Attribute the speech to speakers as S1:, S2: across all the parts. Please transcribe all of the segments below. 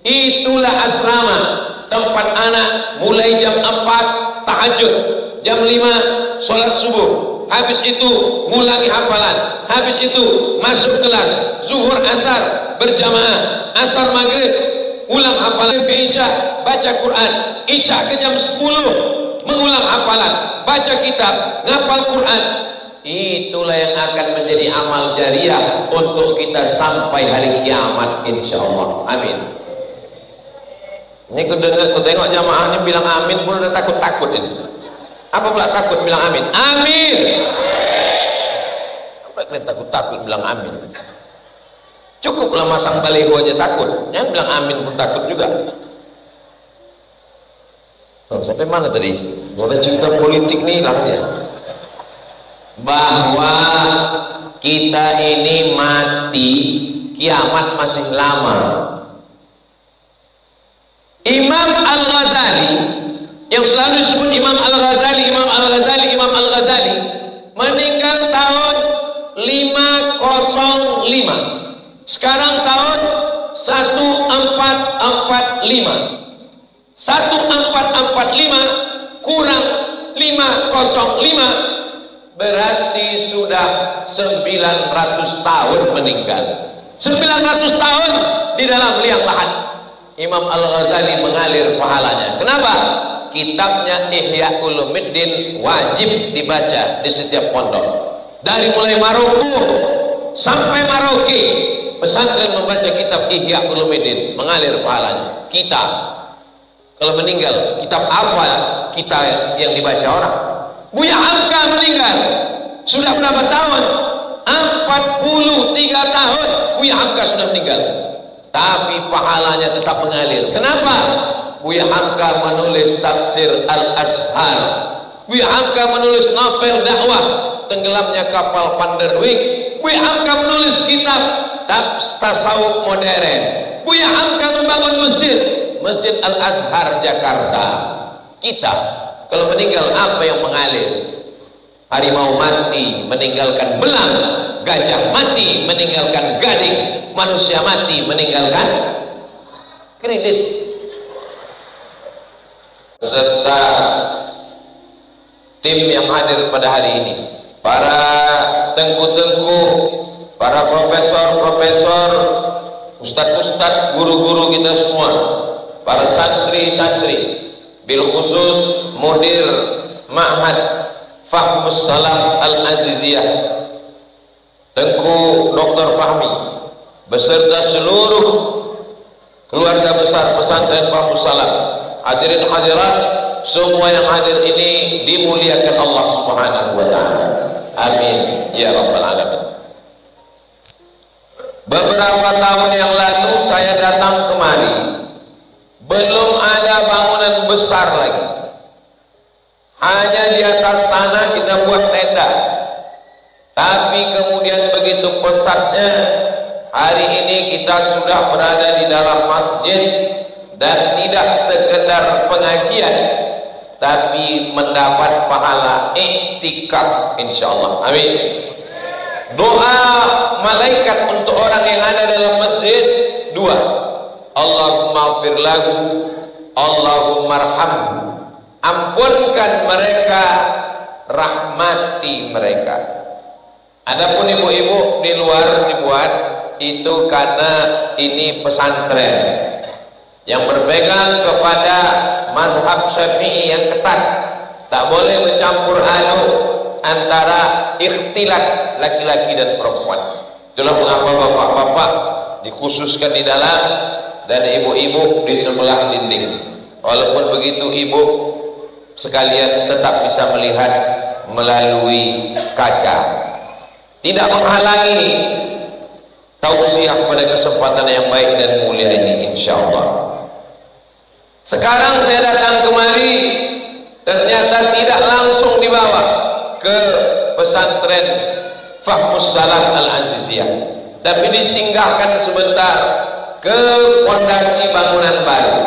S1: Itulah asrama, tempat anak mulai jam 4 tahajud, jam 5 sholat subuh, habis itu ngulangi hafalan, habis itu masuk kelas, zuhur asar berjamaah, asar maghrib ulang hafalan, ke isya baca Quran, isya ke jam 10 mengulang hafalan, baca kitab, ngapal Quran. Itulah yang akan menjadi amal jariah untuk kita sampai hari kiamat insyaallah. Amin. Ini ku tengok jamaahnya bilang amin pun udah takut-takut ini. Apa pula takut bilang amin? Amin. Apa kalian takut-takut bilang amin? Cukuplah masang baliho aja takut. Jangan bilang amin pun takut juga. Oh, sampai mana tadi? Boleh cerita politik nih lah dia. Bahwa kita ini mati, kiamat masih lama. Imam Al-Ghazali, yang selalu disebut Imam Al-Ghazali, Imam Al-Ghazali, Imam Al-Ghazali, meninggal tahun 505. Sekarang tahun 1445. 1445 kurang 505 berarti sudah 900 tahun meninggal. 900 tahun di dalam liang lahat. Imam Al-Ghazali mengalir pahalanya. Kenapa? Kitabnya Ihya Ulumuddin wajib dibaca di setiap pondok. Dari mulai Maroko sampai Maroke, pesantren membaca kitab Ihya Ulumuddin, mengalir pahalanya. Kita kalau meninggal, kitab apa kita yang dibaca orang? Buya Hamka meninggal sudah berapa tahun? 43 tahun Buya Hamka sudah meninggal, tapi pahalanya tetap mengalir. Kenapa? Buya Hamka menulis tafsir Al-Azhar, Buya Hamka menulis novel dakwah Tenggelamnya Kapal Panderwijk, Buya Hamka menulis kitab tasawuf modern, Buya Hamka membangun Masjid Al-Azhar Jakarta. Kita kalau meninggal apa yang mengalir? Harimau mati meninggalkan belang, gajah mati meninggalkan gading, manusia mati meninggalkan kredit. Serta tim yang hadir pada hari ini, para tengku-tengku, para profesor-profesor, ustadz-ustadz, guru-guru kita semua, para santri-santri, bil khusus mudir Ma'had Fahmus Salam Al-Aziziyah, Tengku Dr. Fahmi beserta seluruh keluarga besar pesantren Fahmus Salam, hadirin hadirat semua yang hadir ini dimuliakan Allah Subhanahu wa ta'ala. Amin ya rabbal alamin. Beberapa tahun yang lalu saya datang kemari, belum ada bangunan besar lagi, hanya di atas tanah kita buat tenda. Tapi kemudian begitu pesatnya, hari ini kita sudah berada di dalam masjid, dan tidak sekedar pengajian, tapi mendapat pahala iktikaf insyaallah. Amin. Doa malaikat untuk orang yang ada dalam masjid dua, Allahumma ighfir lahu, Allahumma arhamhu, ampunkan mereka, rahmati mereka. Adapun ibu-ibu di luar dibuat itu karena ini pesantren yang berpegang kepada mazhab Syafi'i yang ketat, tak boleh mencampur aduk antara ikhtilat laki-laki dan perempuan. Itulah mengapa bapak-bapak dikhususkan di dalam dan ibu-ibu di sebelah dinding. Walaupun begitu ibu sekalian tetap bisa melihat melalui kaca, tidak menghalangi tausiah pada kesempatan yang baik dan mulia ini insyaallah. Sekarang saya datang kemari, ternyata tidak langsung dibawa ke pesantren Fahmus Salam Al-Aziziyah, tapi disinggahkan sebentar ke pondasi bangunan baru,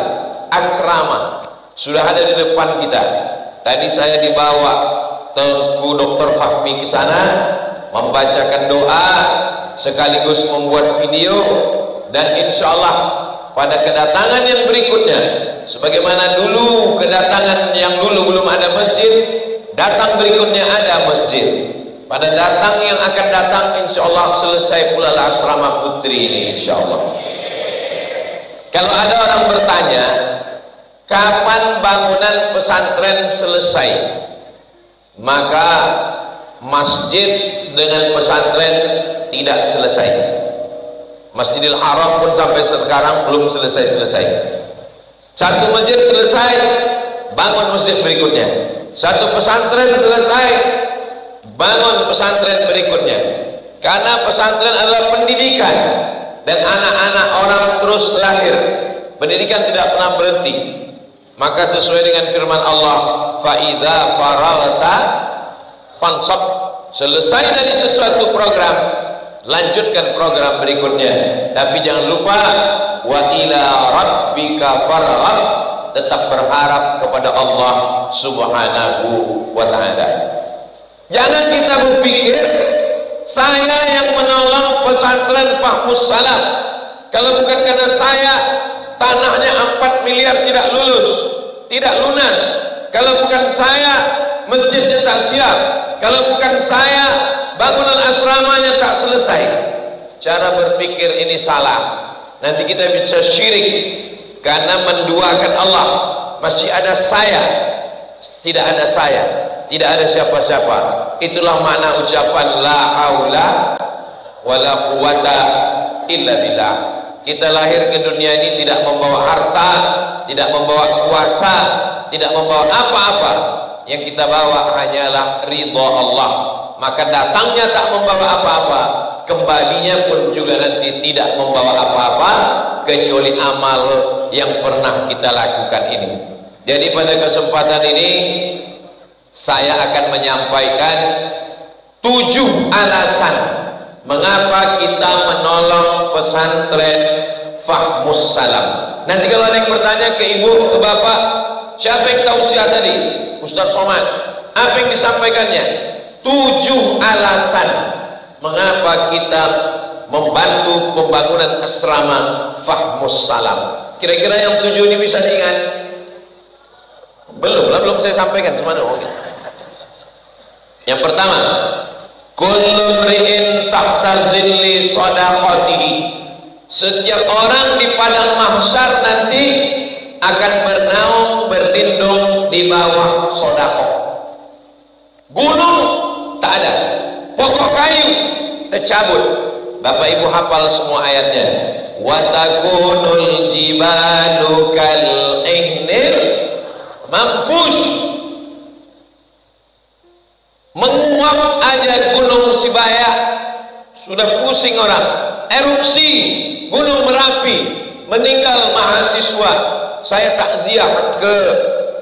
S1: asrama sudah ada di depan kita. Tadi saya dibawa Tengku Dr. Fahmi ke sana, membacakan doa sekaligus membuat video, dan insyaallah pada kedatangan yang berikutnya. Sebagaimana dulu kedatangan yang dulu belum ada masjid, datang berikutnya ada masjid. Pada datang yang akan datang, insya Allah selesai pula asrama putri ini, insya Allah. Kalau ada orang bertanya, kapan bangunan pesantren selesai? Maka masjid dengan pesantren tidak selesai. Masjidil Haram pun sampai sekarang belum selesai-selesai. Satu masjid selesai, bangun masjid berikutnya. Satu pesantren selesai, bangun pesantren berikutnya. Karena pesantren adalah pendidikan, dan anak-anak orang terus lahir. Pendidikan tidak pernah berhenti. Maka sesuai dengan firman Allah, فَإِذَا فَرَغْتَ فَانْصَبْ, selesai dari sesuatu program, lanjutkan program berikutnya. Tapi jangan lupa, wa ila rabbika farghab, tetap berharap kepada Allah Subhanahu wa ta'ala. Jangan kita berpikir saya yang menolong pesantren Fahmus Salam. Kalau bukan karena saya, tanahnya 4 miliar tidak lulus, tidak lunas. Kalau bukan saya, masjidnya tak siap. Kalau bukan saya, bangunan asramanya tak selesai. Cara berpikir ini salah. Nanti kita bisa syirik karena menduakan Allah. Masih ada saya, tidak ada saya, tidak ada siapa-siapa. Itulah makna ucapan la haula wala quwata illa billah. Kita lahir ke dunia ini tidak membawa harta, tidak membawa kuasa, tidak membawa apa-apa. Yang kita bawa hanyalah ridha Allah. Maka datangnya tak membawa apa-apa, kembalinya pun juga nanti tidak membawa apa-apa kecuali amal yang pernah kita lakukan ini. Jadi pada kesempatan ini saya akan menyampaikan 7 alasan mengapa kita menolong pesantren Fahmus Salam. Nanti kalau ada yang bertanya ke ibu, ke bapak, siapa yang tausiah tadi? Ustaz Somad. Apa yang disampaikannya? 7 alasan mengapa kita membantu pembangunan asrama Fahmus Salam. Kira-kira yang 7 ini bisa diingat? Belum saya sampaikan semana. Yang pertama, kullu mri'in tahta zilli shadaqatihi. Setiap orang di padang mahsyar nanti akan bernaung, berlindung di bawah sedekah. Gunung tak ada, pokok kayu tercabut. Bapak Ibu hafal semua ayatnya. Wa takunul jibalu kal ihnil manfush. Menguap aja Gunung Sibaya sudah pusing orang. Erupsi Gunung Merapi, meninggal mahasiswa. Saya takziah ke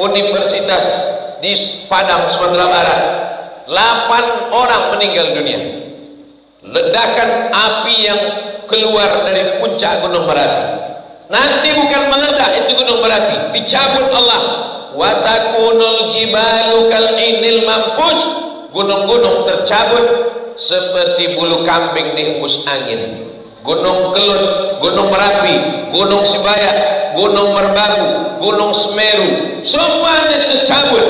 S1: Universitas di Padang, Sumatera Barat. 8 orang meninggal dunia. Ledakan api yang keluar dari puncak Gunung Merapi. Nanti bukan meledak itu Gunung Merapi, dicabut Allah. Wa takunul jibalu kal inil manfush. Gunung-gunung tercabut seperti bulu kambing dihembus angin. Gunung Kelut, Gunung Merapi, Gunung Sibaya, Gunung Merbabu, Gunung Semeru, semuanya tercabut.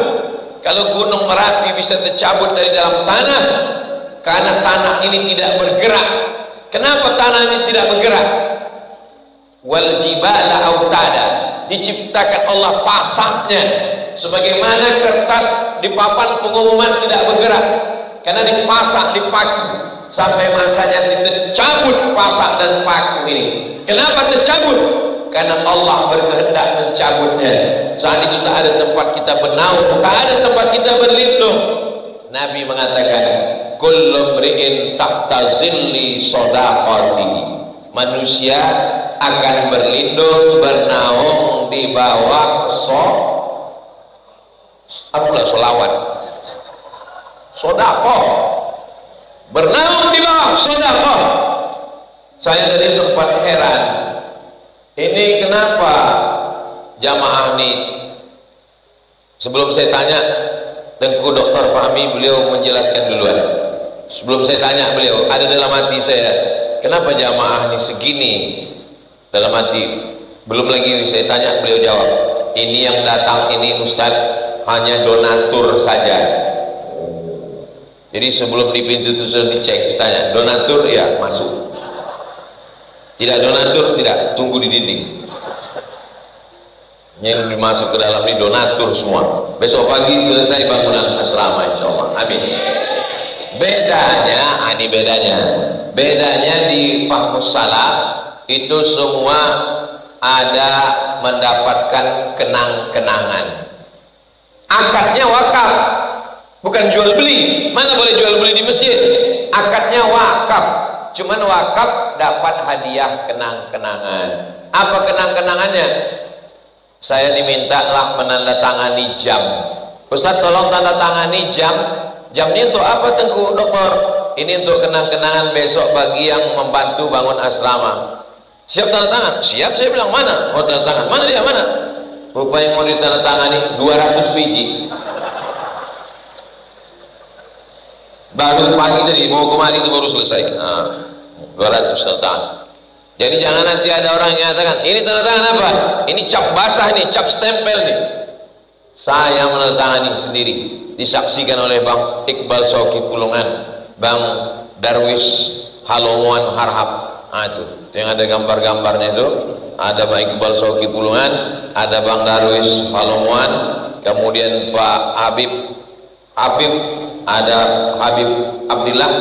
S1: Kalau Gunung Merapi bisa tercabut dari dalam tanah, karena tanah ini tidak bergerak. Kenapa tanah ini tidak bergerak? Wal jibala autada, diciptakan Allah pasaknya, sebagaimana kertas di papan pengumuman tidak bergerak, karena dipasak, dipaku sampai masanya tercabut pasak dan paku ini. Kenapa tercabut? Karena Allah berkehendak mencabutnya. Saat itu tak ada tempat kita bernaung, tak ada tempat kita berlindung. Nabi mengatakan, kullu mri'in tahta zilli shadaqati. Manusia akan berlindung, bernaung di bawah solawat, sedekah, bernaung di bawah sedekah. Saya tadi sempat heran, ini kenapa jamaah ini? Sebelum saya tanya Dengku Dr. Fahmi, beliau menjelaskan duluan. Sebelum saya tanya beliau, ada dalam hati saya, kenapa jamaah ini segini? Dalam hati, Belum lagi saya tanya, beliau jawab, ini yang datang ini Ustadz hanya donatur saja. Jadi sebelum di pintu itu sudah dicek, ditanya donatur ya masuk, tidak donatur tidak, tunggu di dinding. Yang dimasuk ke dalam ini donatur semua. Besok pagi selesai bangunan asrama insyaallah. Amin. Bedanya, ini bedanya di Fahmus Salaf itu semua ada mendapatkan kenang-kenangan. Akadnya wakaf, bukan jual beli. Mana boleh jual beli di masjid? Akadnya wakaf, cuman wakaf dapat hadiah kenang-kenangan. Apa kenang-kenangannya? Saya dimintalah menandatangani jam. Ustaz tolong tanda tangani jam. Jam ini untuk apa Tengku Dokter? Ini untuk kenang-kenangan besok bagi yang membantu bangun asrama. Siap tanda tangan? Siap, saya bilang mana? Mau tanda tangan? Mana dia? Mana? Rupanya mau ditandatangani 200 biji. Baru pagi tadi, mau kemari itu baru selesai. Nah, 200 tanda tangan. Jadi jangan nanti ada orang yang mengatakan, ini tanda tangan apa? Ini cap basah nih, cap stempel nih. Saya menandatangani sendiri. Disaksikan oleh Bang Iqbal Sauki Pulungan, Bang Darwis Halomuan Harhab. Nah itu yang ada gambar-gambarnya itu. Ada Bang Iqbal Sauki Pulungan, ada Bang Darwis Halomuan, kemudian Pak Habib Afif, ada Habib Abdillah.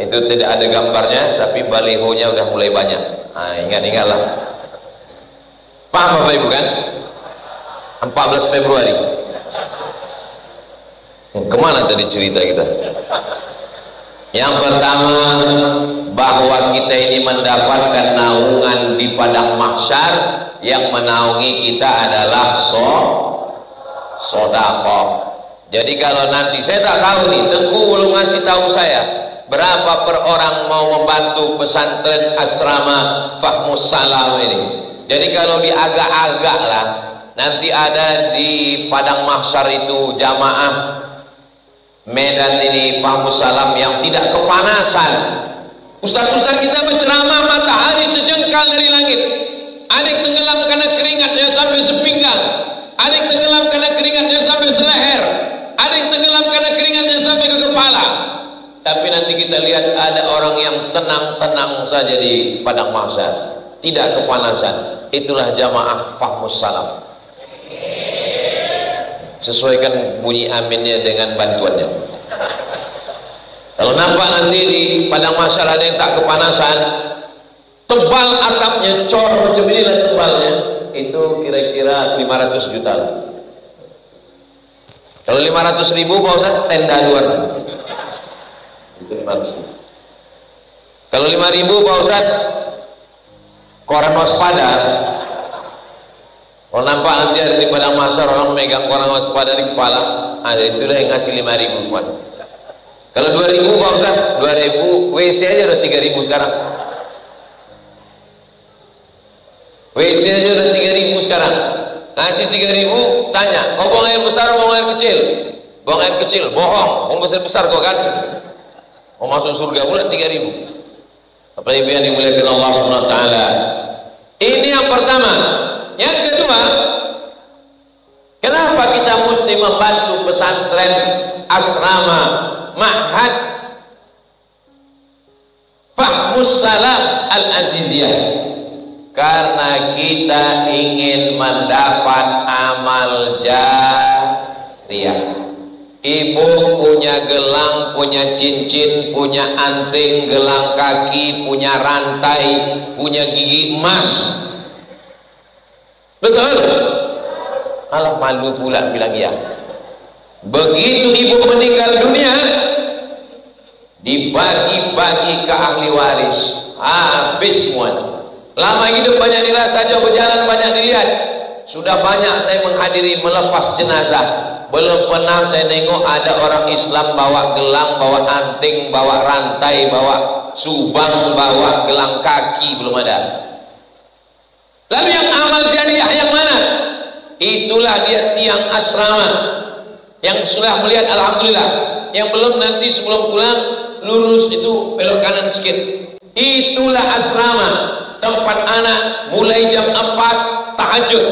S1: Itu tidak ada gambarnya, tapi balihonya udah mulai banyak. Nah, ingat-ingatlah. Paham Bapak Ibu kan? 14 Februari. Kemana tadi cerita kita? Yang pertama, bahwa kita ini mendapatkan naungan di padang mahsyar. Yang menaungi kita adalah sedekah. Jadi kalau nanti saya tak tahu nih, Tengku belum ngasih tahu saya berapa per orang mau membantu pesantren asrama Fahmus Salam ini. Jadi kalau diagak-agak lah, nanti ada di padang mahsyar itu jamaah Medan ini Fahmus Salam yang tidak kepanasan. Ustaz-ustaz kita berceramah matahari sejengkal dari langit. Ada yang tenggelam karena keringatnya sampai sepinggang. Ada yang tenggelam karena keringatnya sampai seleher. Ada yang tenggelam karena keringatnya sampai ke kepala. Tapi nanti kita lihat ada orang yang tenang-tenang saja di padang mahsyar, tidak kepanasan. Itulah jamaah Fahmus Salam. Sesuaikan bunyi aminnya dengan bantuannya. Kalau nampak nanti di padang mahsyar ada yang tak kepanasan, tebal atapnya, cor macam inilah tebalnya, itu kira-kira 500 juta. Kalau 500 ribu Pak Ustaz, tenda luar itu 500 ribu. Kalau 5.000 Pak Ustaz, koran waspada. Kalau nampak nanti ada di padang mahsyar orang megang koran waspada di kepala, ada itulah yang ngasih 5.000 Pak. Kalau 2.000 Pak Ustaz, 2.000 WC aja udah 3.000 sekarang. WC aja udah 3.000 sekarang. Ngasih 3.000, tanya, kau buang air besar buang air kecil? Buang air kecil, bohong, buang besar kau kan? Mau masuk surga pula 3.000. Apa ibu yang dimuliakan Allah Subhanahu wa taala. Ini yang pertama. Yang kedua, kenapa kita mesti membantu pesantren, asrama, ma'had Fahmus Salam Al-Aziziyah? Karena kita ingin mendapat amal jariyah. Ibu punya gelang, punya cincin, punya anting, gelang kaki, punya rantai, punya gigi emas. Betul? Alah, malu pula bilang ya. Begitu ibu meninggal dunia, dibagi-bagi ke ahli waris, habis semuanya. Lama hidup banyak dirasa, jauh berjalan banyak dilihat. Sudah banyak saya menghadiri melepas jenazah. Belum pernah saya nengok ada orang Islam bawa gelang, bawa anting, bawa rantai, bawa subang, bawa gelang kaki, belum ada. Lalu yang amal jariah yang mana? Itulah dia tiang asrama yang sudah melihat alhamdulillah. Yang belum nanti sebelum pulang lurus itu belok kanan sedikit. Itulah asrama. tempat anak mulai jam 4 tahajud,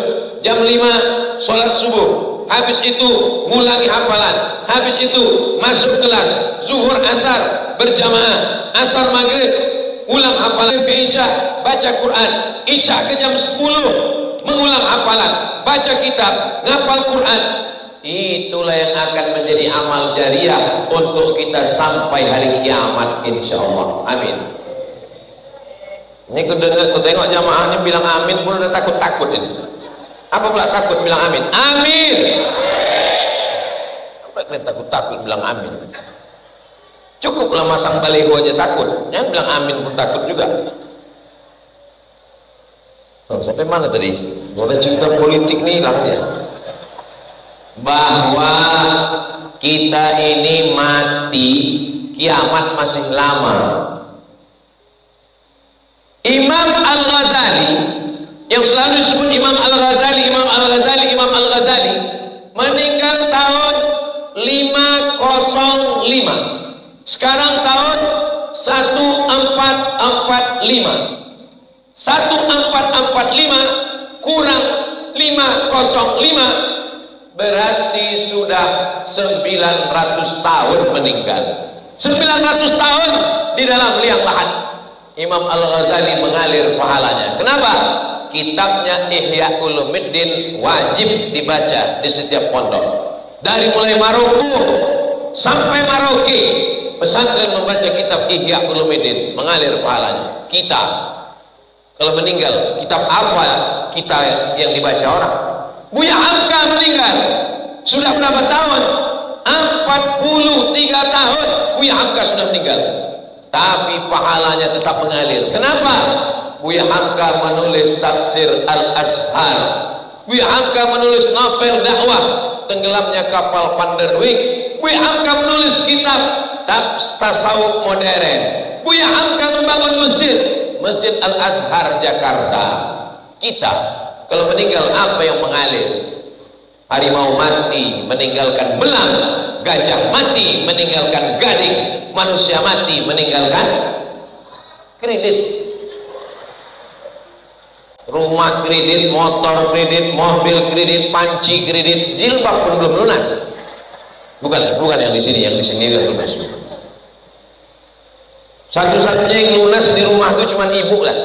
S1: jam 5 sholat subuh, habis itu ngulangi hafalan, habis itu masuk kelas, zuhur asar berjamaah, asar maghrib ulang hafalan, ke isya baca Quran, isya ke jam 10 mengulang hafalan, baca kitab, ngapal Quran. Itulah yang akan menjadi amal jariah untuk kita sampai hari kiamat insyaallah. Amin. Ini aku tengok jamaah ini bilang amin pun udah takut-takut ini. Apa pula takut bilang amin? Amin. Apa kalian takut-takut bilang amin? Cukuplah masang baliho aja takut. Jangan bilang amin pun takut juga. Oh, sampai mana tadi? Boleh cerita politik nih lah dia. Bahwa kita ini mati, kiamat masih lama. Imam Al-Ghazali, yang selalu disebut Imam Al-Ghazali, Imam Al-Ghazali, Imam Al-Ghazali, meninggal tahun 505. Sekarang tahun 1445. 1445 kurang 505 berarti sudah 900 tahun meninggal. 900 tahun di dalam liang lahat. Imam Al-Ghazali mengalir pahalanya. Kenapa? Kitabnya Ihya Ulumuddin wajib dibaca di setiap pondok. Dari mulai Maroko sampai Maroke, pesantren membaca kitab Ihya Ulumuddin, mengalir pahalanya. Kita kalau meninggal, kitab apa kita yang dibaca orang? Buya Hamka meninggal sudah berapa tahun? 43 tahun Buya Hamka sudah meninggal, tapi pahalanya tetap mengalir. Kenapa? Buya Hamka menulis tafsir Al-Azhar, Buya Hamka menulis novel dakwah Tenggelamnya Kapal Panderwijk, Buya Hamka menulis kitab tasawuf modern, Buya Hamka membangun Masjid Al-Azhar Jakarta. Kita kalau meninggal apa yang mengalir? Harimau mati meninggalkan belang, gajah mati meninggalkan gading, manusia mati meninggalkan kredit. Rumah kredit, motor kredit, mobil kredit, panci kredit, jilbab pun belum lunas. Bukan yang di sini udah lunas. Satu-satunya yang lunas di rumah itu cuma ibu lah.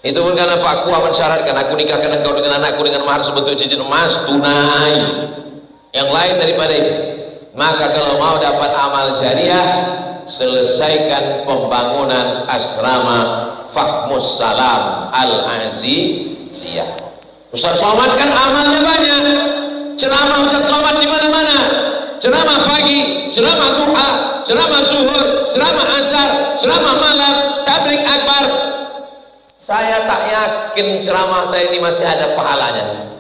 S1: Itu pun karena Pak Kua mensyaratkan, aku nikahkan engkau dengan anakku dengan mahar sebentuk cincin emas tunai. Yang lain daripada itu. Maka kalau mau dapat amal jariah, selesaikan pembangunan asrama Fahmus Salam Al-Aziziyah. Ustaz Somad kan amalnya banyak. Ceramah Ustaz Somad di mana-mana. Ceramah pagi, ceramah duha, ceramah zuhur, ceramah asar, ceramah malam, tabligh akbar. Saya tak yakin ceramah saya ini masih ada pahalanya.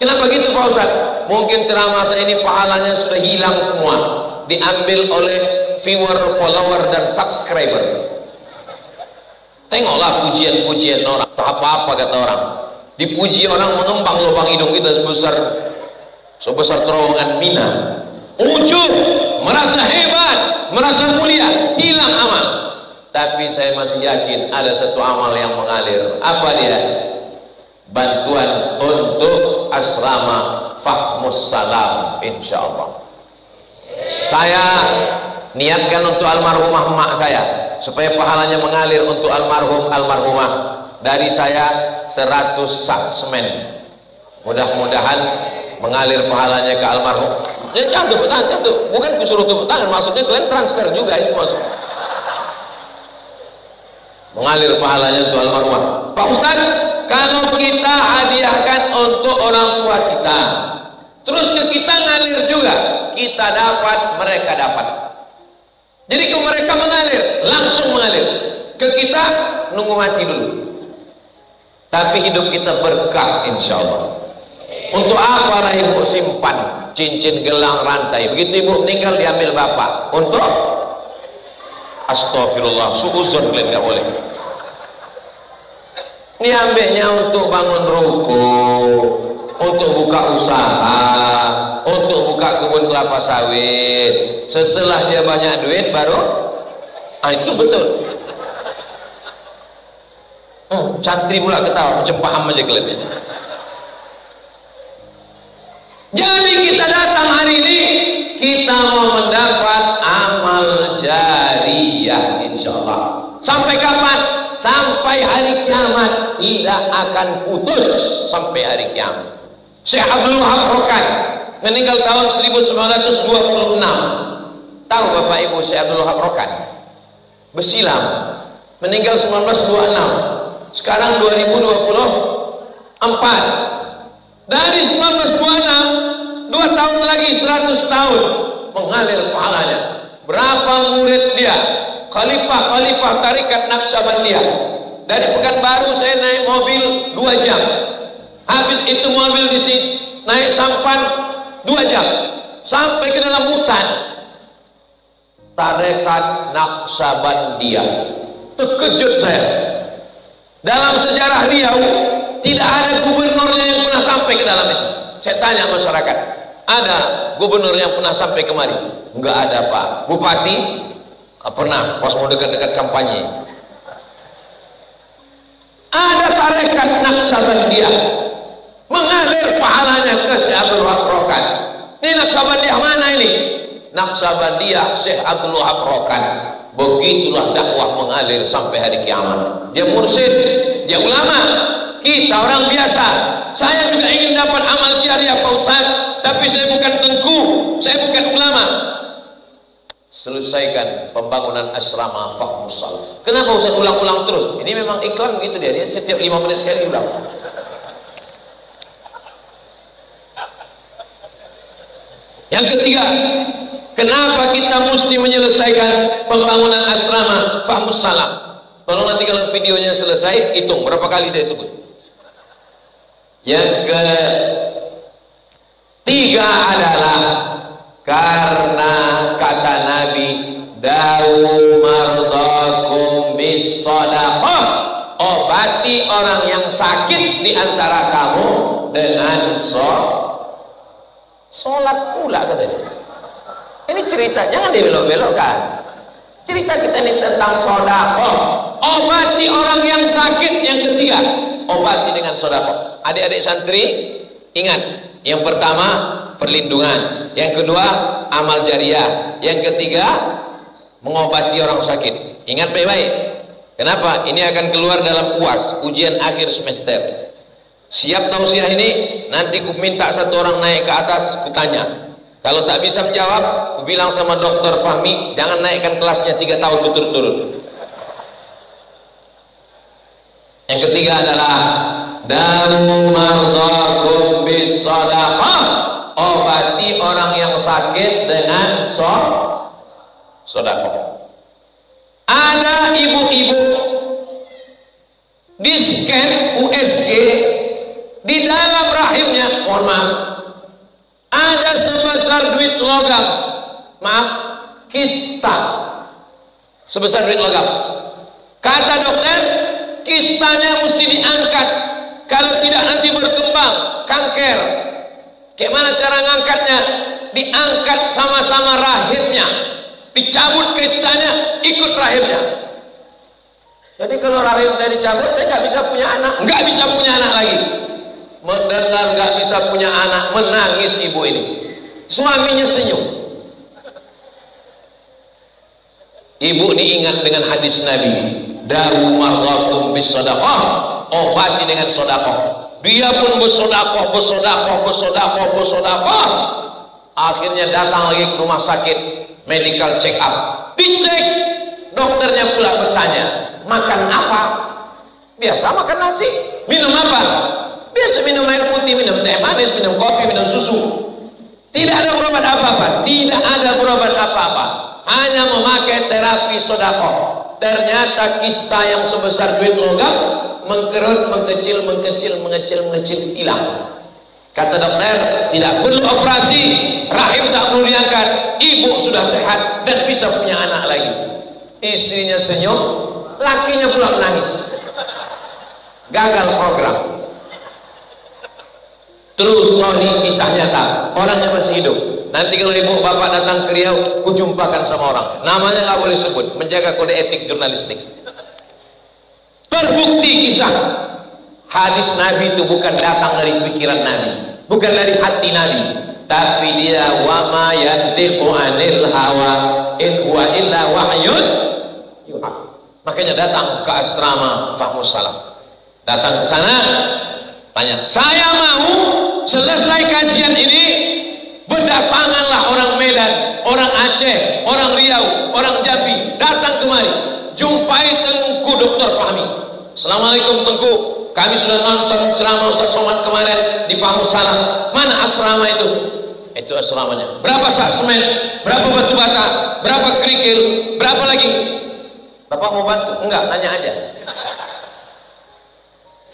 S1: Kenapa gitu Pak Ustaz? Mungkin ceramah saya ini pahalanya sudah hilang semua, diambil oleh viewer, follower, dan subscriber. Tengoklah pujian-pujian orang, tak apa-apa kata orang. Dipuji orang mengembang lubang hidung kita sebesar terowongan Mina. Ujub, merasa hebat, merasa mulia, hilang amal. Tapi saya masih yakin ada satu amal yang mengalir. Apa dia? Bantuan untuk asrama Fahmus Salam, insyaallah. Saya niatkan untuk almarhumah emak saya supaya pahalanya mengalir untuk almarhumah. Dari saya 100 sak semen. Mudah-mudahan mengalir pahalanya ke almarhum. Jangan tepuk tangan, bukan kusuruh tepuk tangan, maksudnya kalian transfer juga itu maksudnya. Mengalir pahalanya untuk almarhumah. Pak Ustaz, kalau kita hadiahkan untuk orang tua kita, terus ke kita ngalir juga, kita dapat, mereka dapat. Jadi ke mereka mengalir, langsung mengalir. Ke kita nunggu mati dulu. Tapi hidup kita berkah insyaallah. Untuk apa lah ibu simpan cincin, gelang, rantai? Begitu ibu meninggal diambil bapak. Untuk astagfirullah, suuzon kalian nggak boleh. Ini ambilnya untuk bangun ruko, untuk buka usaha, untuk buka kebun kelapa sawit. Setelah dia banyak duit baru, itu betul. Santri pula ketawa, macam paham aja kalian. Jadi kita datang hari ini, kita mau mendapat amal jariyah insyaallah. Sampai kapan? Sampai hari kiamat, tidak akan putus sampai hari kiamat. Syekh Abdul Wahab Rokan meninggal tahun 1926. Tahu Bapak Ibu Syekh Abdul Wahab Rokan? Besilam, meninggal 1926. Sekarang 2024. Dari 1926, 2 tahun lagi 100 tahun mengalir pahalanya. Berapa murid dia? Khalifah tarikat Naqsabandiyah. Dari Pekanbaru saya naik mobil 2 jam. Habis itu mobil di sini naik sampan 2 jam. Sampai ke dalam hutan. Tarekat Naqsabandiyah. Terkejut saya. Dalam sejarah Riau tidak ada gubernurnya yang pernah sampai ke dalam itu. Saya tanya masyarakat, ada gubernur yang pernah sampai kemari? Enggak ada Pak. Bupati pernah pas mau dekat-dekat kampanye. Ada tarekat Naqsabandiyah mengalir pahalanya ke Syekh Abdul Wahab Rokan. Ini Naqsabandiyah mana ini? Naqsabandiyah Syekh Abdul Wahab Rokan. Begitulah dakwah mengalir sampai hari kiamat. Dia mursyid, dia ulama. Kita orang biasa. Saya juga ingin dapat amal jariah Pak Ustaz, tapi saya bukan tengku, saya bukan ulama. Selesaikan pembangunan asrama Fahmus Salah. Kenapa Ustaz ulang-ulang terus? Ini memang iklan gitu dia setiap 5 menit sekali ulang. Yang ketiga, kenapa kita mesti menyelesaikan pembangunan asrama Fahmus Salah? Tolong nanti kalau videonya selesai, hitung berapa kali saya sebut. Yang ketiga adalah karena kata Nabi, dawu mardakum bis shadaqah, obati orang yang sakit di antara kamu dengan sholat pula katanya. Ini cerita, jangan dibelok-belokkan. Cerita kita ini tentang sedekah. Obati orang yang sakit. Yang ketiga, obati dengan sedekah. Adik-adik santri, ingat, yang pertama perlindungan, yang kedua amal jariah, yang ketiga mengobati orang sakit. Ingat baik-baik. Kenapa? Ini akan keluar dalam UAS, ujian akhir semester. Siap tausiah ini, nanti ku minta satu orang naik ke atas, ku tanya. Kalau tak bisa menjawab, aku bilang sama Dokter Fahmi, jangan naikkan kelasnya 3 tahun berturut-turut. Yang ketiga adalah dawu mardakum bis shadaqah, obati orang yang sakit dengan sedekah. Ada ibu-ibu di scan USG di dalam rahimnya, mohon maaf, ada sebesar duit logam, maaf, kista sebesar duit logam. Kata dokter, kistanya mesti diangkat, kalau tidak nanti berkembang kanker. Kayak mana cara ngangkatnya? Diangkat sama-sama rahimnya, dicabut kistanya, ikut rahimnya. Jadi kalau rahim saya dicabut, saya nggak bisa punya anak, nggak bisa punya anak lagi. Mendengar nggak bisa punya anak, menangis ibu ini. Suaminya senyum. Ibu ini ingat dengan hadis Nabi, dawu mardakum bis shadaqah, obati dengan sedekah. Dia pun bersedekah. Akhirnya datang lagi ke rumah sakit, medical check up. Dicek, dokternya pula bertanya, makan apa? Biasa makan nasi. Minum apa? Biasa minum air putih, minum teh manis, minum kopi, minum susu. Tidak ada berobat apa-apa, tidak ada berobat apa-apa, hanya memakai terapi sedekah. Ternyata kista yang sebesar duit logam mengkerut, mengecil, hilang. Kata dokter, tidak perlu operasi, rahim tak perlu diangkat, ibu sudah sehat dan bisa punya anak lagi. Istrinya senyum, lakinya pula menangis. Gagal program. Terus ini kisah nyata, orangnya masih hidup. Nanti kalau ibu bapak datang ke Riau, kujumpakan sama orang. Namanya nggak boleh sebut, menjaga kode etik jurnalistik. bukti kisah hadis Nabi itu bukan datang dari pikiran Nabi, bukan dari hati Nabi, tapi dia wa ma yantiqu anil hawa in huwa illa wahyun yuha. Makanya datang ke asrama Fahmus Salam, datang ke sana, tanya, saya mau selesai kajian ini berdatanganlah orang Medan, orang Aceh, orang Riau, orang Jambi, datang kemari, jumpai Tengku Dr. Fahmi. Assalamualaikum Tengku, kami sudah nonton ceramah Ustaz Somad kemarin di Fahmus Salam. Mana asrama itu? Itu asramanya. Berapa sak semen, berapa batu bata, berapa kerikil, berapa lagi? Bapak mau bantu? Enggak, tanya aja.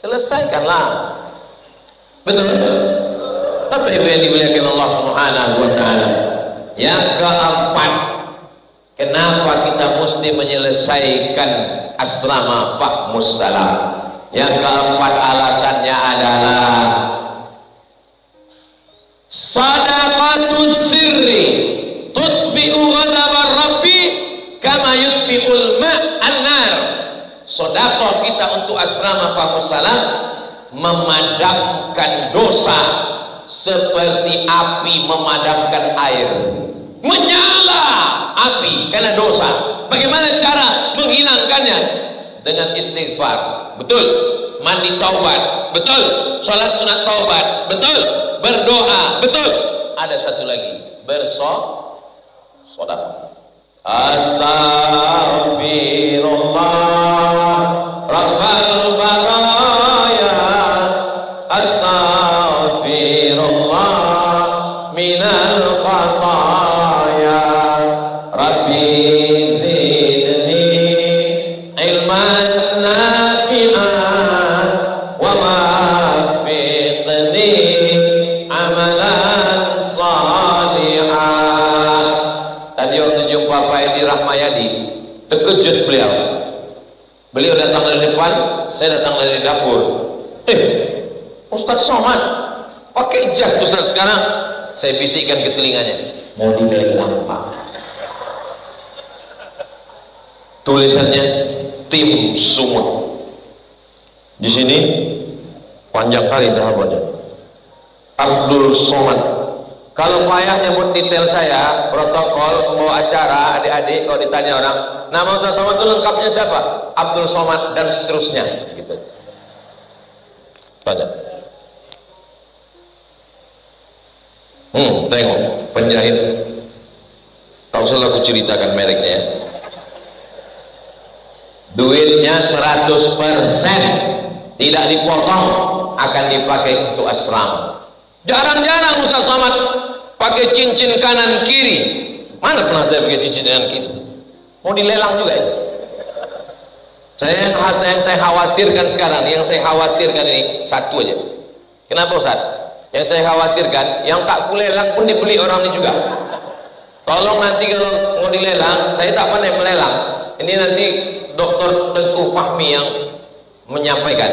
S1: Selesaikanlah. Betul? Apa ibu yang dimuliakan Allah Subhanahu wa ta'ala? Yang keempat, kenapa kita mesti menyelesaikan asrama Fahmus Salam? Yang keempat alasannya adalah sadaqatus sirri tudfi'u ghadabar rabbi kama yudfi'ul ma'an-nar. Sedekah kita untuk asrama Fahmus Salam memadamkan dosa seperti api memadamkan air. Menyala api karena dosa. Bagaimana cara menghilangkannya? Dengan istighfar, betul. Mandi taubat, betul. Salat sunat taubat, betul. Berdoa, betul. Ada satu lagi, bersedekah. Astaghfirullah Rabbal baraya, astaghfirullah minal khataya, Rabbi zidni ilman nafi'an wa wafiqni amalan salihan. Tadi waktu jumpa Pak Edi Rahmayadi, terkejut beliau. Beliau datang dari depan, saya datang dari dapur. Ustaz Somad pakai jas Ustaz sekarang. Saya bisikkan ke telinganya, mau dilelang Pak. Tulisannya tim semua. Di sini panjang kali terhadapnya. Abdul Somad. Kalau payahnya buat detail saya, protokol, mau acara, adik-adik, kalau ditanya orang, nama Ustaz Somad itu lengkapnya siapa? Abdul Somad dan seterusnya. Gitu. Tanya. Tengok, penjahit. Tak usah aku ceritakan mereknya ya. Duitnya 100% tidak dipotong, akan dipakai untuk asrama. Jarang-jarang Ustaz Somad pakai cincin kanan kiri. Mana pernah saya pakai cincin kanan kiri? Mau dilelang juga ya? Yang saya khawatirkan sekarang, yang saya khawatirkan ini satu aja. Kenapa Ustaz? Yang saya khawatirkan, yang tak kulelang pun dibeli orang ini juga. Tolong nanti kalau mau dilelang, saya tak pandai melelang. Ini nanti Dr. Tengku Fahmi yang menyampaikan.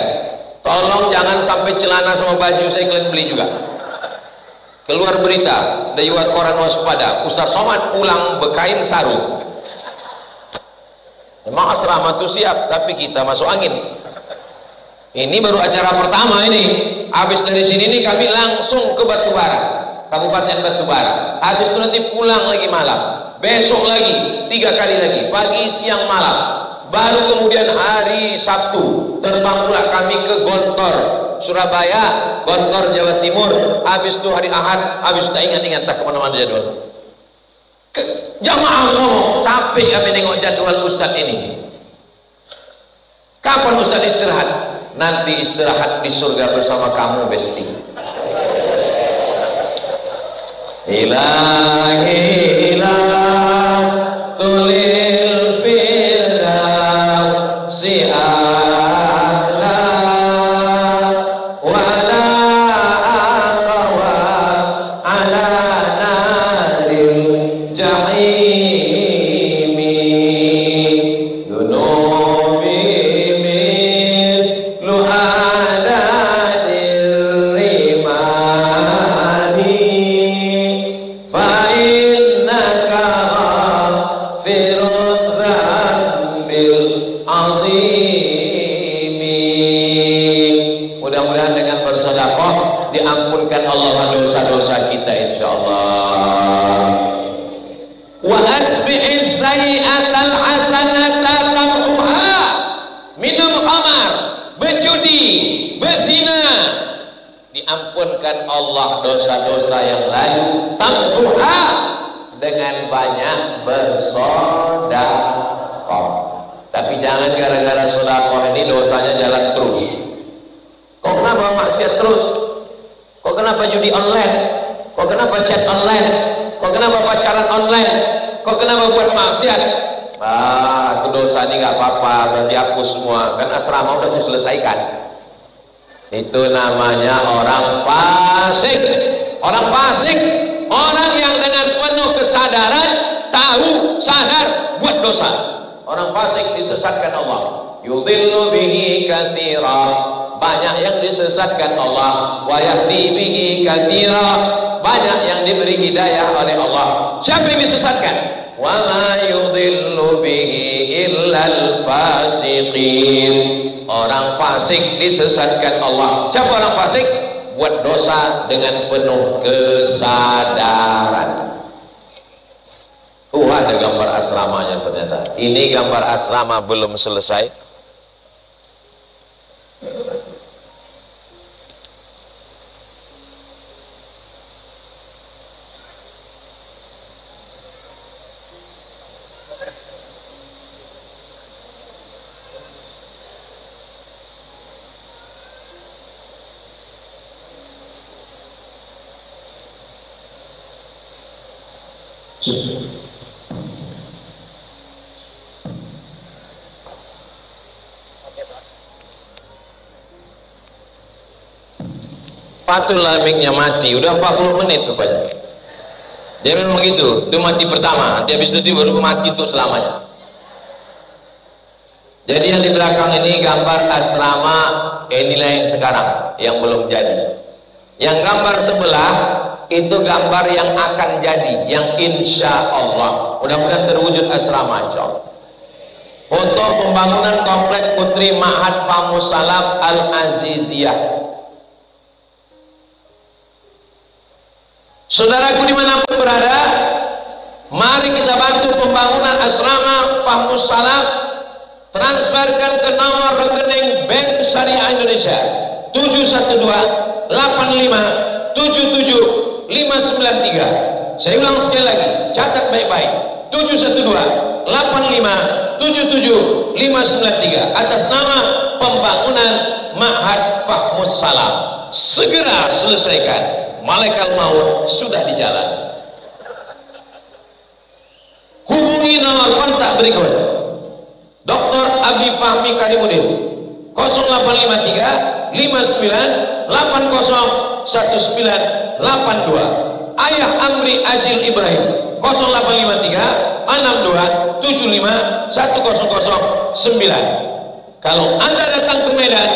S1: Tolong jangan sampai celana sama baju saya kalian beli juga. Keluar berita dari koran waspada, Ustaz Somad pulang bekain sarung. Memang asrama itu siap, tapi kita masuk angin. Ini baru acara pertama ini. Habis dari sini nih kami langsung ke Batubara, Kabupaten Batubara. Habis itu nanti pulang lagi malam. Besok lagi 3 kali lagi, pagi, siang, malam. Baru kemudian hari Sabtu terbang pula kami ke Gontor, Surabaya, Gontor, Jawa Timur. Habis itu hari Ahad, habis tak ingat-ingat tak kemana-mana jadwal. Jamaah ngomong, capek kami nengok jadwal Ustadz ini. Kapan Ustadz istirahat? Nanti istirahat di surga bersama kamu, Besti. Ilahi ilas tulil firdausi a'la wala aqwa ala naril jahimi dhunubi mithlu adadir rimani fa innaka ghafirudz dzambil azimi dosa kita insyaallah. Wa asbi'is sayyi'atal hasanata tamhuha. Minum khamar, berjudi, berzina, diampunkan Allah dosa-dosa yang lalu. Tamhuha, dengan banyak bersedekah. Tapi jangan gara-gara sedekah ini dosanya jalan terus. Kok kenapa maksiat terus? Kok kenapa judi online? Kok kenapa chat online? Kok kenapa pacaran online? Kok kenapa buat maksiat? Aku dosa ini gak apa-apa, berarti hapus semua. Kan asrama udah aku selesaikan. Itu namanya orang fasik. Orang fasik, orang yang dengan penuh kesadaran tahu, sadar, buat dosa. Orang fasik disesatkan Allah. Yudhillu bihi katsira, banyak yang disesatkan Allah. Wa yahdi bihi katsira, banyak yang diberi hidayah oleh Allah. Siapa yang disesatkan? Wa ma yudhillu bihi illal fasiqin. Orang fasik disesatkan Allah. Siapa orang fasik? Buat dosa dengan penuh kesadaran. Ada gambar asramanya ternyata. Ini gambar asrama belum selesai. Patullah mic-nya mati, udah 40 menit rupanya. Dia memang begitu, itu mati pertama, nanti habis itu baru mati untuk selamanya. Jadi yang di belakang ini gambar asrama, inilah yang sekarang, yang belum jadi. Yang gambar sebelah, itu gambar yang akan jadi, yang insya Allah mudah-mudahan terwujud asrama insya Allah. Foto pembangunan komplek Putri Ma'had Famusalam Al-Aziziyah. Saudaraku dimanapun berada, mari kita bantu pembangunan asrama Fahmus Salam. Transferkan ke nomor rekening Bank Syariah Indonesia 712-85-77-593. Saya ulang sekali lagi, catat baik-baik. 712-85-77-593 atas nama pembangunan Ma'had Fahmus Salam. Segera selesaikan. Malaikat maut sudah di jalan. Hubungi nomor kontak berikut: Dr. Abi Fahmi Karimuddin 0853 59 80 1982. Ayah Amri Ajil Ibrahim 0853 62 75 1009. Kalau Anda datang ke Medan,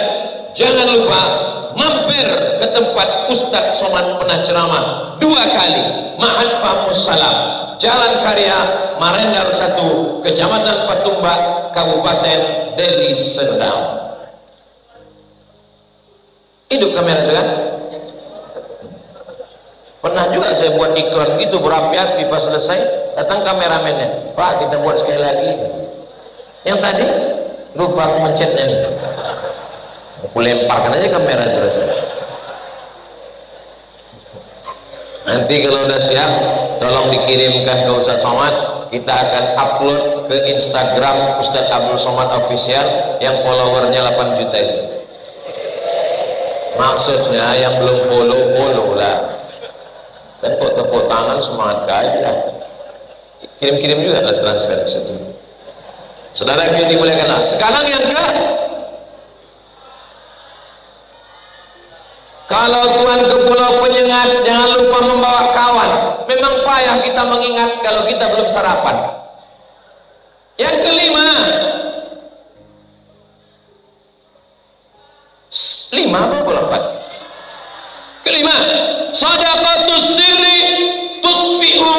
S1: jangan lupa mampir ke tempat Ustadz Somad pernah ceramah 2 kali. Ma'had Fahmus Salam, Jalan Karya, Marendal 1, Kecamatan Patumbak, Kabupaten Deli Serdang. Hidup kamera itu kan? Pernah juga saya buat iklan gitu berapi-api, pas selesai datang kameramennya, Pak kita buat sekali lagi. Yang tadi lupa aku mencetnya nih. Aku lemparkan aja kamera terus. Nanti kalau udah siap, tolong dikirimkan ke Ustadz Somad. Kita akan upload ke Instagram Ustadz Abdul Somad Official yang followernya 8 juta itu. Maksudnya yang belum follow lah. Dan kok tepuk tangan semangat aja. Kirim-kirim juga lah transfer ke situ. Saudara yang dimuliakan, sekarang yang kalau Tuhan ke Pulau Penyengat, jangan lupa membawa kawan. Memang payah kita mengingat kalau kita belum sarapan. Yang kelima, 5 apa 4? Kelima, shadaqatus sirri tutfi'u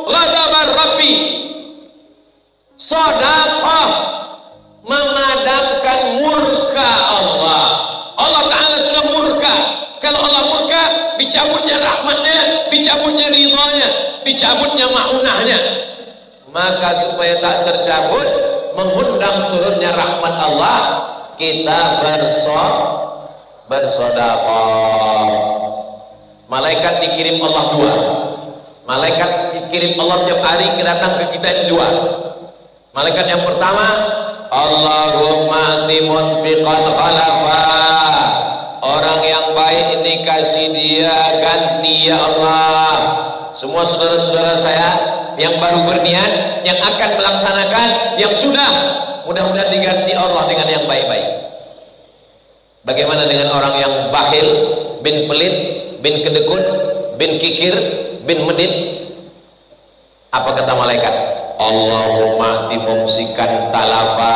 S1: ghadabar rabbi. Sedekah memadamkan murka Allah. Allah Ta'ala sudah murka. Kalau Allah murka, dicabutnya rahmatnya, dicabutnya ridhonya, dicabutnya ma'unahnya. Maka supaya tak tercabut, mengundang turunnya rahmat Allah, kita bersedekah. Malaikat dikirim Allah dua. Malaikat dikirim Allah tiap hari datang ke kita ini dua. Malaikat yang pertama, Allahumma ati munfiqan khalafa. Orang yang baik ini kasih dia ganti ya Allah. Semua saudara-saudara saya yang baru berniat, yang akan melaksanakan, yang sudah, mudah-mudahan diganti Allah dengan yang baik-baik. Bagaimana dengan orang yang bakhil, bin pelit, bin kedekut, bin kikir, bin medit? Apa kata malaikat? Allahumma timumsikan talafa.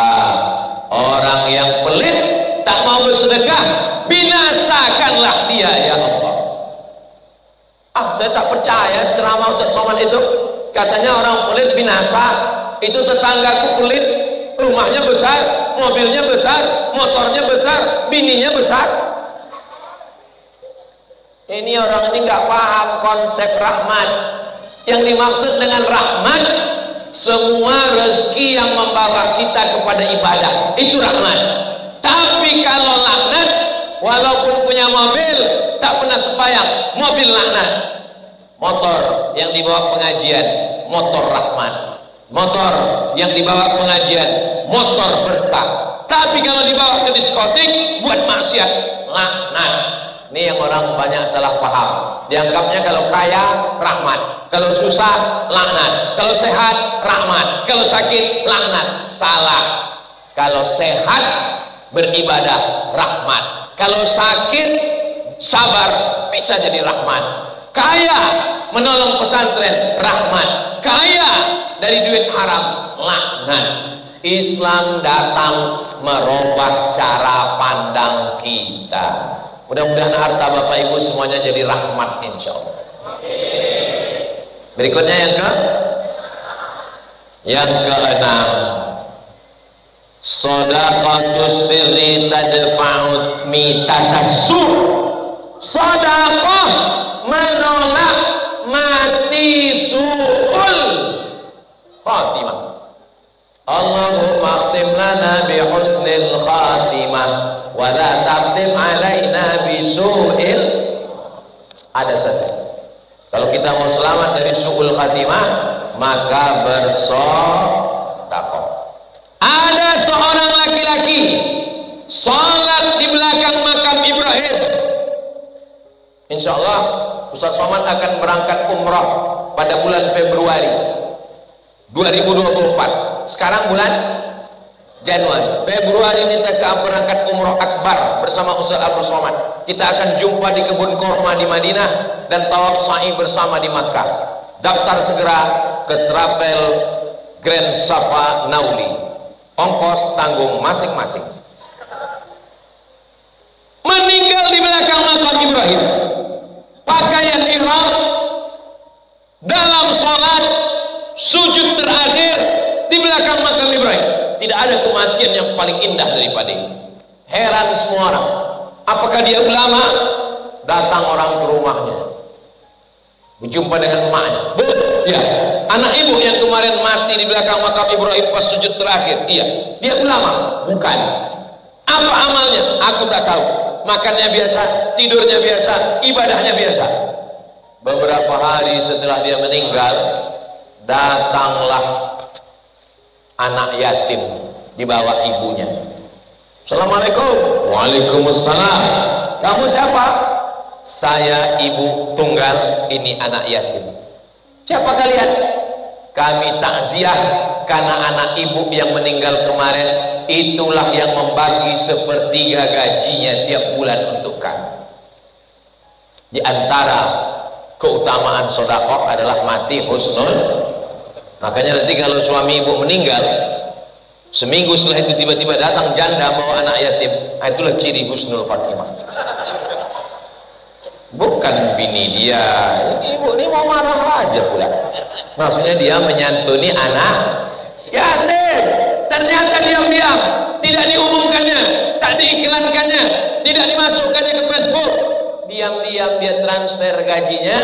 S1: Orang yang pelit, tak mau bersedekah, binasakanlah dia ya Allah. Saya tak percaya ceramah Ustaz Somad itu. Katanya orang pelit binasa. Itu tetanggaku pelit, rumahnya besar, mobilnya besar, motornya besar, bininya besar. Ini orang ini nggak paham konsep rahmat. Yang dimaksud dengan rahmat, semua rezeki yang membawa kita kepada ibadah, itu rahmat. Tapi kalau laknat, walaupun punya mobil, tak pernah sembahyang, mobil laknat. Motor yang dibawa pengajian, motor rahmat. Motor yang dibawa pengajian, motor berkah. Tapi kalau dibawa ke diskotik, buat maksiat, laknat. Ini yang orang banyak salah paham. Dianggapnya kalau kaya, rahmat. Kalau susah, laknat. Kalau sehat, rahmat. Kalau sakit, laknat. Salah. Kalau sehat, beribadah, rahmat. Kalau sakit, sabar, bisa jadi rahmat. Kaya, menolong pesantren, rahmat. Kaya, dari duit haram, laknat. Islam datang merubah cara pandang kita. Mudah-mudahan harta Bapak Ibu semuanya jadi rahmat insya Allah. Berikutnya yang keenam, shadaqatus sirri tadfa'ut mitatassu. Sedekah menolak mati su'ul khatimah. Allahumma akhtim lana bi husnil khatimah wa la taqdim alaina bi su'il. Ada saja. Kalau kita mau selamat dari su'ul khatimah, maka bersedekah. Ada seorang laki-laki salat di belakang makam Ibrahim. Insya Allah Ustaz Somad akan berangkat umrah pada bulan Februari 2024. Sekarang bulan Januari. Februari ini kita akan berangkat umrah akbar bersama Ustaz Abdul Somad. Kita akan jumpa di kebun korma di Madinah dan tawaf sa'i bersama di Makkah. Daftar segera ke Travel Grand Safa Nauli. Ongkos tanggung masing-masing. Meninggal di belakang makam Ibrahim. Pakaian ihram, dalam sholat, sujud terakhir di belakang makam Ibrahim. Tidak ada kematian yang paling indah daripada ini. Heran semua orang. Apakah dia ulama? Datang orang ke rumahnya, berjumpa dengan emaknya. Bu, ya, anak ibu yang kemarin mati di belakang makam Ibrahim pas sujud terakhir. Iya, dia ulama? Bukan. Apa amalnya? Aku tak tahu. Makannya biasa, tidurnya biasa, ibadahnya biasa. Beberapa hari setelah dia meninggal, datanglah anak yatim dibawa ibunya. Assalamualaikum. Waalaikumsalam. Kamu siapa? Saya ibu tunggal, ini anak yatim. Siapa kalian? Kami takziah karena anak ibu yang meninggal kemarin itulah yang membagi sepertiga gajinya tiap bulan untuk kami. Di antara keutamaan sedekah adalah mati husnul. Makanya nanti kalau suami ibu meninggal, seminggu setelah itu tiba-tiba datang janda bawa anak yatim, itulah ciri husnul khatimah. Bukan bini dia, ini ibu ini mau marah aja pula. Maksudnya dia menyantuni anak yatim. Ternyata diam-diam, tidak diumumkannya, tak diiklankannya, tidak dimasukkannya ke Facebook. diam-diam dia transfer gajinya,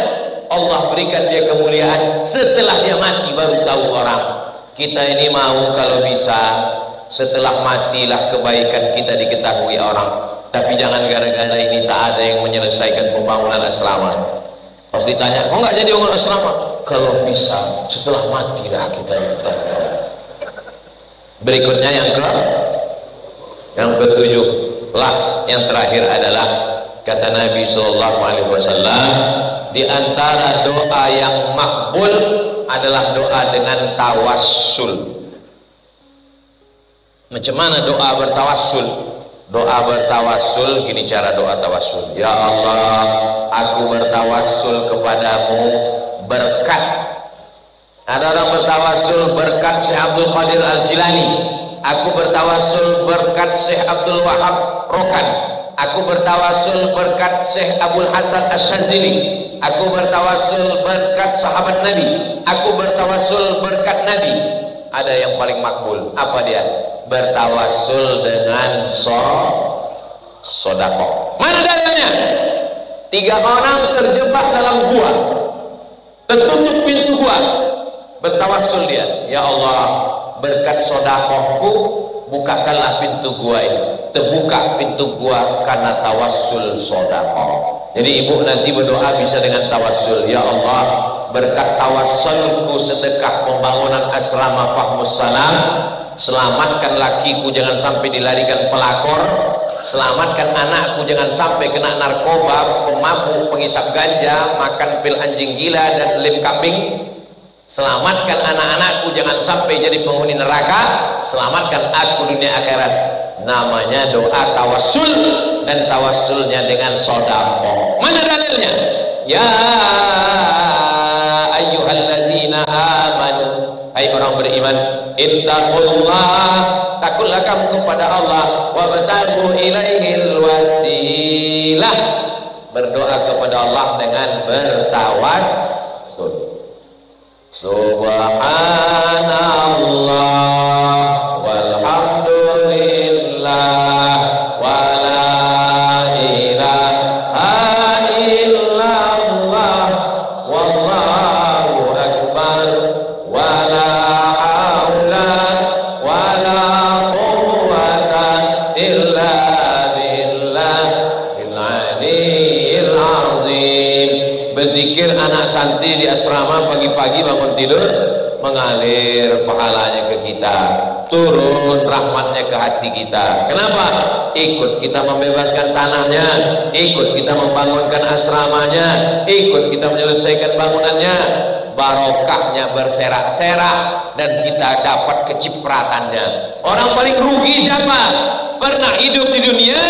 S1: Allah berikan dia kemuliaan. Setelah dia mati baru tahu orang. Kita ini mau kalau bisa setelah matilah kebaikan kita diketahui orang. Tapi jangan gara-gara ini tak ada yang menyelesaikan pembangunan asrama. Pas ditanya, kok nggak jadi bangun asrama? Kalau bisa setelah matilah kita diketahui. Berikutnya yang ketujuh, last, yang terakhir adalah kata Nabi SAW, di antara doa yang makbul adalah doa dengan tawassul. Macam mana doa bertawassul? Doa bertawassul gini cara doa tawassul. Ya Allah, aku bertawassul kepadamu berkat. Ada orang bertawassul berkat Syekh Abdul Qadir Al-Jilani. Aku bertawassul berkat Syekh Abdul Wahab Rokan. Aku bertawassul berkat Syekh Abdul Hasan Asyazili. Aku bertawassul berkat sahabat Nabi. Aku bertawassul berkat Nabi. Ada yang paling makbul, apa dia? Bertawassul dengan sodakoh. Mana dalilnya? 3 orang terjebak dalam gua, tertutup pintu gua, bertawassul dia, ya Allah, berkat sodakohku bukakanlah pintu gua ini. Terbuka pintu gua karena tawassul sodakoh. Jadi ibu nanti berdoa bisa dengan tawassul, ya Allah, berkat tawassulku sedekah pembangunan asrama Fahmus Salam, selamatkan lakiku jangan sampai dilarikan pelakor, selamatkan anakku jangan sampai kena narkoba, pemabuk, pengisap ganja, makan pil anjing gila dan lem kambing, selamatkan anak-anakku jangan sampai jadi penghuni neraka, selamatkan aku dunia akhirat. Namanya doa tawassul, dan tawassulnya dengan sedekah. Mana dalilnya? Ya ayyuhalladzina amanu, hai orang beriman, ittaqullah, takutlah kamu kepada Allah, wabtaghu ilaihil wasilah, berdoa kepada Allah dengan bertawassul. Subhanallah walhamdulillah wala ilaha illallah wallahu akbar wala haula wala quwwata illa billahil aliyyil azim. Berzikir anak santri di asrama pagi-pagi bangun tidur mengalir pahalanya ke kita, turun rahmatnya ke hati kita. Kenapa? Ikut kita membebaskan tanahnya, ikut kita membangunkan asramanya, ikut kita menyelesaikan bangunannya, barokahnya berserak-serak dan kita dapat kecipratannya. Orang paling rugi siapa? Pernah hidup di dunia,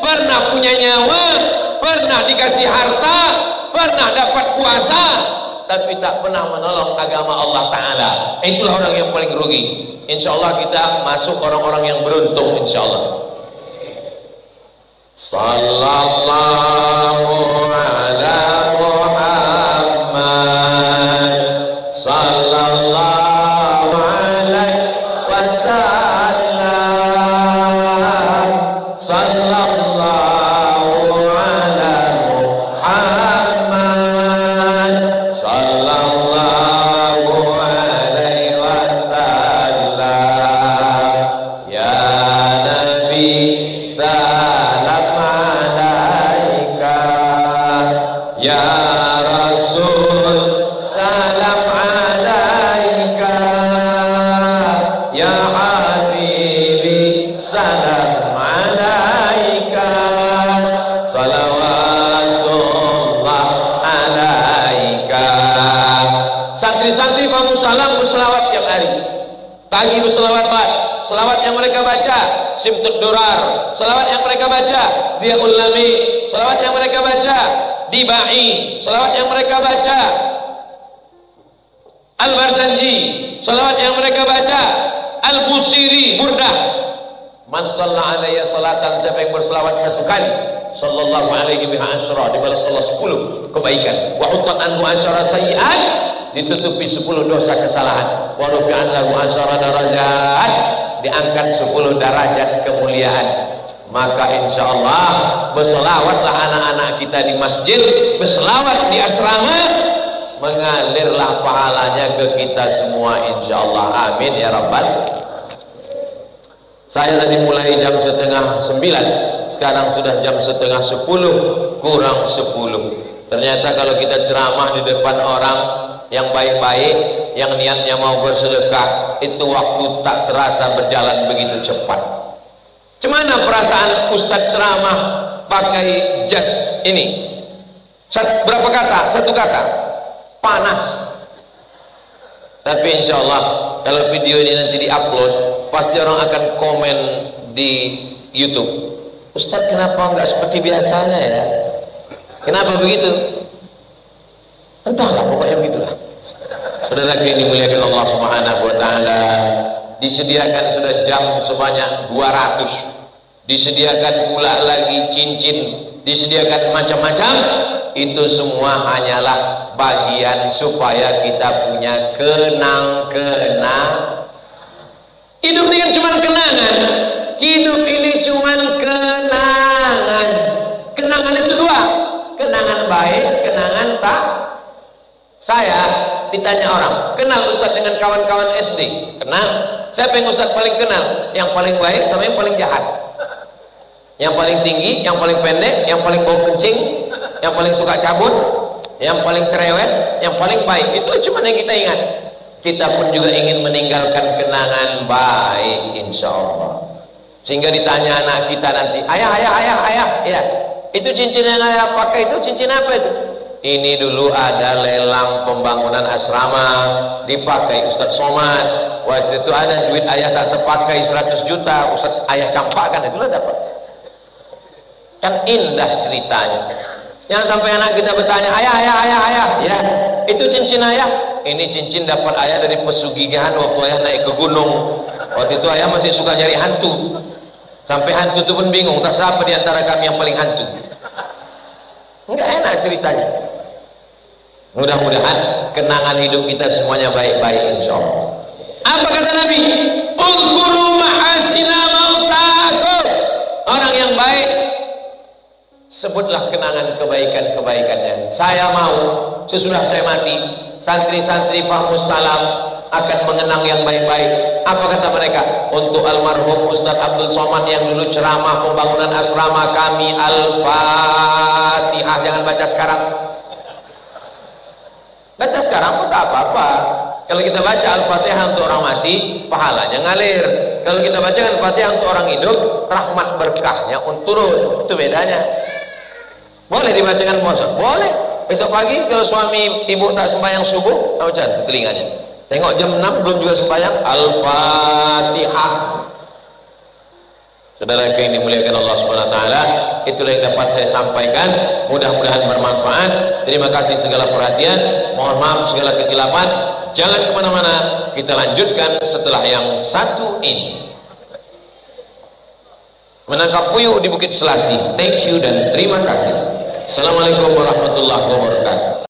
S1: pernah punya nyawa, pernah dikasih harta, pernah dapat kuasa, tapi tak pernah menolong agama Allah Ta'ala. Itulah orang yang paling rugi. Insya Allah kita masuk orang-orang yang beruntung, insya Allah. Sallallahu ala Muhammad sallallahu alaihi wasallam sallallahu ala Muhammad sallallahu alaihi wasallam. Ya Nabi salam alaika, ya Rasul salam alaika, ya Habibi salam alaika, salawatullah alaika. Santri-santri Fahmus Salam berselawat tiap hari. Pagi berselawat, selawat yang mereka baca Simtud Durar, selawat yang mereka baca Dhiaul Lami, selawat yang mereka baca Dibai, selawat yang mereka baca Al-Barzanji, selawat yang mereka baca Al-Busiri, Burdah. Man shalla alaiya salatan, siapa yang berselawat 1 kali, sallallahu alaihi biha asyra, dibalas Allah 10 kebaikan. Wa huttat anhu asyara sayyi'at, ditutupi 10 dosa kesalahan. Wa rufi'an lahu asyara darajat, diangkat 10 derajat kemuliaan. maka insya Allah berselawatlah anak-anak kita di masjid, berselawat di asrama, mengalirlah pahalanya ke kita semua insya Allah. Amin ya rabbal. Saya tadi mulai jam 8:30, sekarang sudah jam 9:30 kurang 10. Ternyata kalau kita ceramah di depan orang yang baik-baik, yang niatnya mau bersedekah, itu waktu tak terasa berjalan begitu cepat. Cemana perasaan Ustadz ceramah pakai jas ini? Berapa kata? Satu kata, panas. Tapi insya Allah kalau video ini nanti diupload, pasti orang akan komen di YouTube, Ustadz kenapa nggak seperti biasanya ya? Kenapa begitu? Entahlah, pokoknya begitulah. Saudara yang dimuliakan Allah Subhanahu wa taala, disediakan sudah jam sebanyak 200, disediakan pula lagi cincin, disediakan macam-macam. Itu semua hanyalah bagian supaya kita punya kenang-kenang. Hidup ini kan cuma kenangan. Hidup ini cuma kenangan. Kenangan itu dua, kenangan baik, kenangan tak. Saya ditanya orang, kenal Ustadz dengan kawan-kawan SD? Kenal. Siapa yang Ustadz paling kenal? Yang paling baik sama yang paling jahat? Yang paling tinggi, yang paling pendek, yang paling bau kencing, yang paling suka cabut, yang paling cerewet, yang paling baik. Itu cuma yang kita ingat. Kita pun juga ingin meninggalkan kenangan baik insya Allah. Sehingga ditanya anak kita nanti, ayah, ya, itu cincin yang ayah pakai itu cincin apa itu? Ini dulu ada lelang pembangunan asrama, dipakai Ustadz Somad. Waktu itu ada duit ayah tak terpakai 100 juta, Ustadz ayah campakkan, itulah dapat. Kan indah ceritanya. Yang sampai anak kita bertanya, ayah, ya, itu cincin ayah. Ini cincin dapat ayah dari pesugihan waktu ayah naik ke gunung. Waktu itu ayah masih suka nyari hantu. Sampai hantu itu pun bingung, tak siapa di antara kami yang paling hantu. Enggak enak ceritanya. Mudah-mudahan kenangan hidup kita semuanya baik-baik insya Allah. Apa kata Nabi? Uzkuru mahasina mautakum. Orang yang baik, sebutlah kenangan kebaikan-kebaikannya. Saya mau sesudah saya mati, santri-santri Fahmus Salam akan mengenang yang baik-baik. Apa kata mereka? Untuk almarhum Ustadz Abdul Somad yang dulu ceramah pembangunan asrama kami, Al-Fatihah. Jangan baca sekarang. Baca sekarang pun tak apa-apa. Kalau kita baca Al-Fatihah untuk orang mati, pahalanya ngalir. Kalau kita baca Al-Fatihah untuk orang hidup, rahmat berkahnya turun. Itu bedanya. Boleh dibacakan puasa? Boleh. Besok pagi kalau suami ibu tak sembahyang subuh, baca ke telinganya. Tengok jam 6 belum juga sembahyang, Al-Fatihah. Saudara yang dimuliakan Allah Subhanahu wa taala, itulah yang dapat saya sampaikan. Mudah-mudahan bermanfaat. Terima kasih segala perhatian. Mohon maaf segala kekhilapan. Jangan kemana-mana. Kita lanjutkan setelah yang satu ini. Menangkap puyuh di Bukit Selasi. Thank you dan terima kasih. Assalamualaikum warahmatullahi wabarakatuh.